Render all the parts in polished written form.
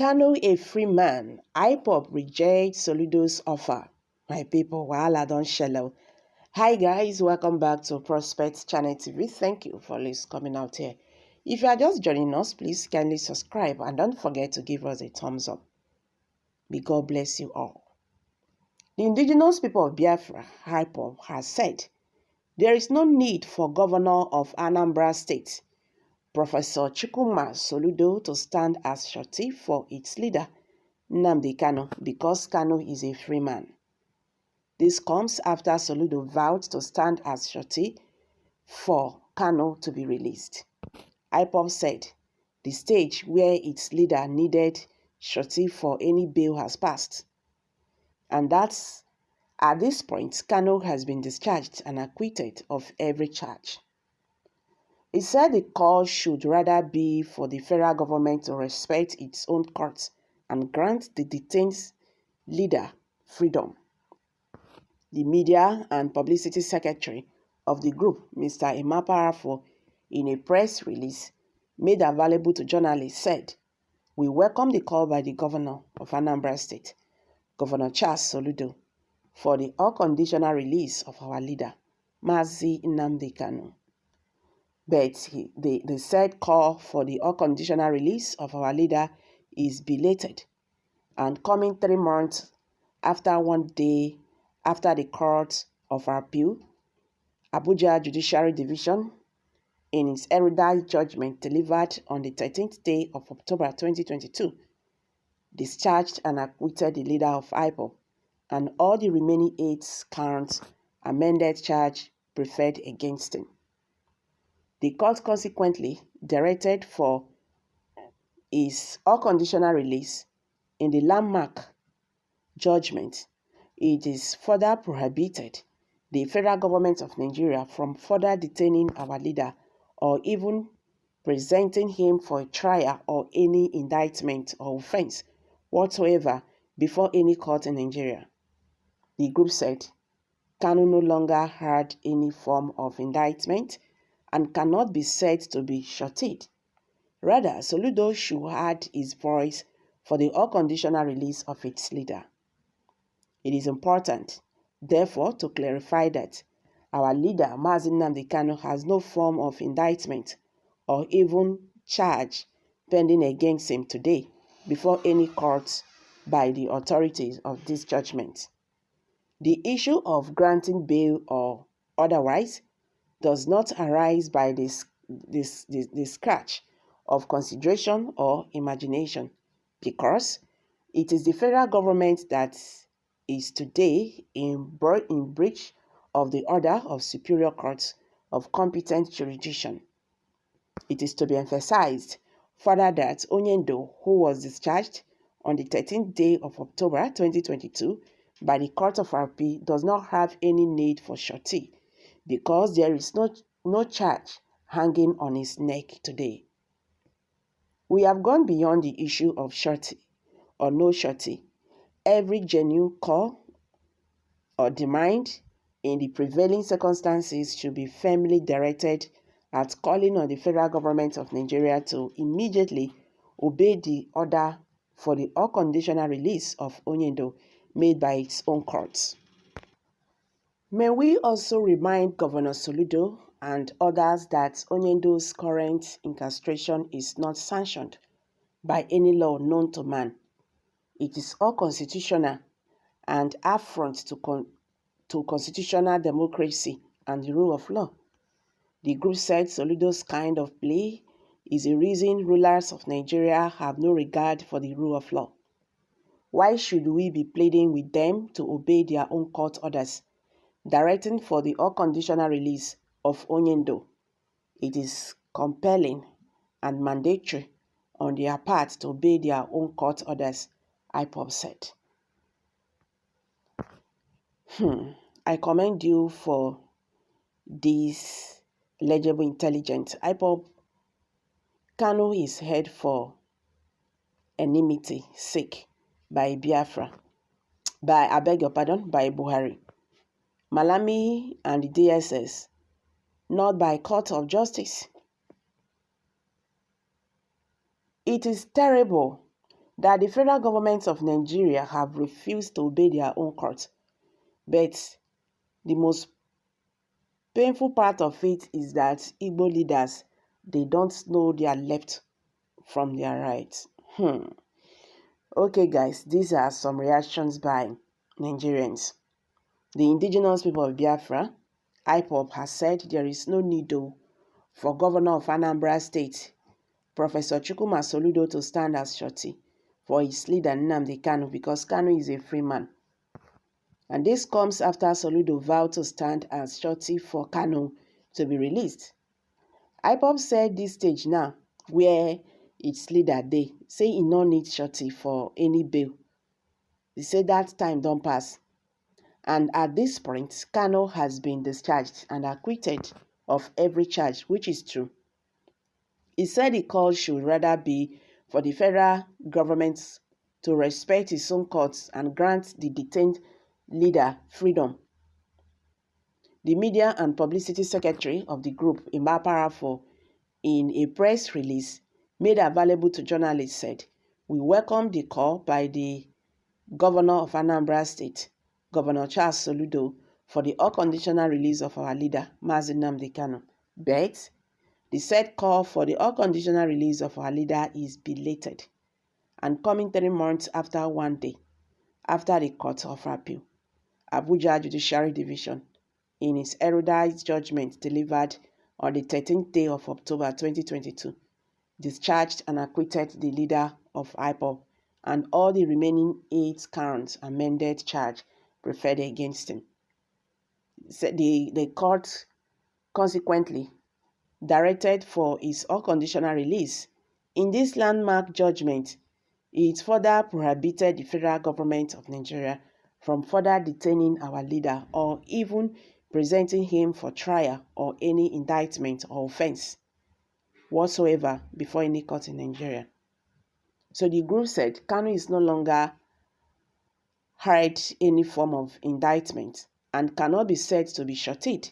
Kanu a free man, IPOB rejects Soludo's offer. My people, wahala don shell. Hi guys, welcome back to Prospect Channel TV. Thank you for coming out here. If you are just joining us, please kindly subscribe and don't forget to give us a thumbs up. May God bless you all. The indigenous people of Biafra, IPOB, has said there is no need for Governor of Anambra State, Professor Kanu Soludo, to stand as surety for its leader, Nnamdi Kanu, because Kanu is a free man. This comes after Soludo vowed to stand as surety for Kanu to be released. IPOB said the stage where its leader needed surety for any bail has passed, and that's at this point Kanu has been discharged and acquitted of every charge. He said the call should rather be for the federal government to respect its own courts and grant the detained leader freedom. The media and publicity secretary of the group, Mr. Imaparafo, in a press release made available to journalists, said, "We welcome the call by the governor of Anambra State, Governor Charles Soludo, for the unconditional release of our leader, Mazi Nnamdi Kanu. But the said call for the unconditional release of our leader is belated and coming 3 months after 1 day after the Court of Appeal, Abuja Judiciary Division, in its erudite judgment delivered on the 13th day of October 2022, discharged and acquitted the leader of IPOB and all the remaining 8 counts amended charge preferred against him. The court consequently directed for his unconditional release. In the landmark judgment, it is further prohibited the federal government of Nigeria from further detaining our leader or even presenting him for a trial or any indictment or offense whatsoever before any court in Nigeria. The group said Kanu no longer had any form of indictment and cannot be said to be suretyed. Rather, Soludo should add his voice for the unconditional release of its leader. It is important, therefore, to clarify that our leader, Mazi Nnamdi Kanu, has no form of indictment or even charge pending against him today before any court by the authorities of this judgment. The issue of granting bail or otherwise does not arise by this scratch of consideration or imagination, because it is the federal government that is today in breach of the order of superior courts of competent jurisdiction. It is to be emphasized further that Onyendo, who was discharged on the 13th day of October 2022 by the Court of Appeal, does not have any need for surety, because there is no charge hanging on his neck today. We have gone beyond the issue of surety or no surety. Every genuine call or demand in the prevailing circumstances should be firmly directed at calling on the federal government of Nigeria to immediately obey the order for the unconditional release of Onyendo made by its own courts. May we also remind Governor Soludo and others that Onyendo's current incarceration is not sanctioned by any law known to man. It is unconstitutional and affront to constitutional democracy and the rule of law. The group said Soludo's kind of play is a reason rulers of Nigeria have no regard for the rule of law. Why should we be pleading with them to obey their own court orders directing for the unconditional release of Onyendo? It is compelling and mandatory on their part to obey their own court orders, IPOB said. I commend you for this legible intelligence. IPOB, Kanu is head for enmity sake by Biafra, by Buhari, Malami and the DSS, not by court of justice. It is terrible that the federal government of Nigeria have refused to obey their own court. But the most painful part of it is that Igbo leaders, they don't know their left from their right. Okay guys, these are some reactions by Nigerians. The indigenous people of Biafra, IPOB, has said there is no need for Governor of Anambra State, Professor Kanu Soludo, to stand as surety for his leader Nnamdi Kanu because Kanu is a free man. And this comes after Soludo vowed to stand as surety for Kanu to be released. IPOB said this stage now, where its leader they say he no need surety for any bail. They say that time don't pass. And at this point, Kanu has been discharged and acquitted of every charge, which is true. He said the call should rather be for the federal government to respect its own courts and grant the detained leader freedom. The media and publicity secretary of the group, Imba Parafo, in a press release made available to journalists, said, "We welcome the call by the Governor of Anambra State, Governor Charles Soludo, for the unconditional release of our leader, Mazi Nnamdi Kanu. But the said call for the unconditional release of our leader is belated and coming 3 months after one day after the Court of Appeal, Abuja Judiciary Division, in its erudite judgment delivered on the 13th day of October 2022, discharged and acquitted the leader of IPOB and all the remaining 8 counts amended charge preferred against him. The court consequently directed for his unconditional release. In this landmark judgment, it further prohibited the federal government of Nigeria from further detaining our leader or even presenting him for trial or any indictment or offense whatsoever before any court in Nigeria. So the group said Kanu is no longer hide any form of indictment and cannot be said to be shorted.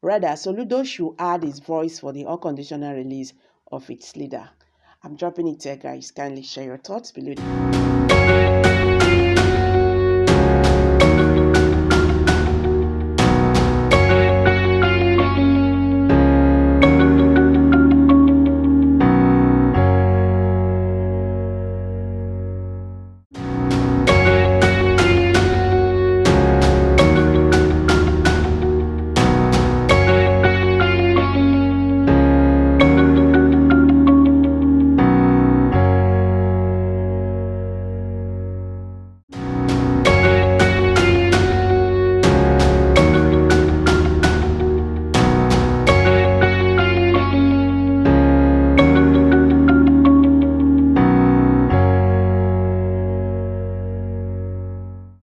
Rather, Soludo should add his voice for the unconditional release of its leader. I'm dropping it here, guys. Kindly share your thoughts below.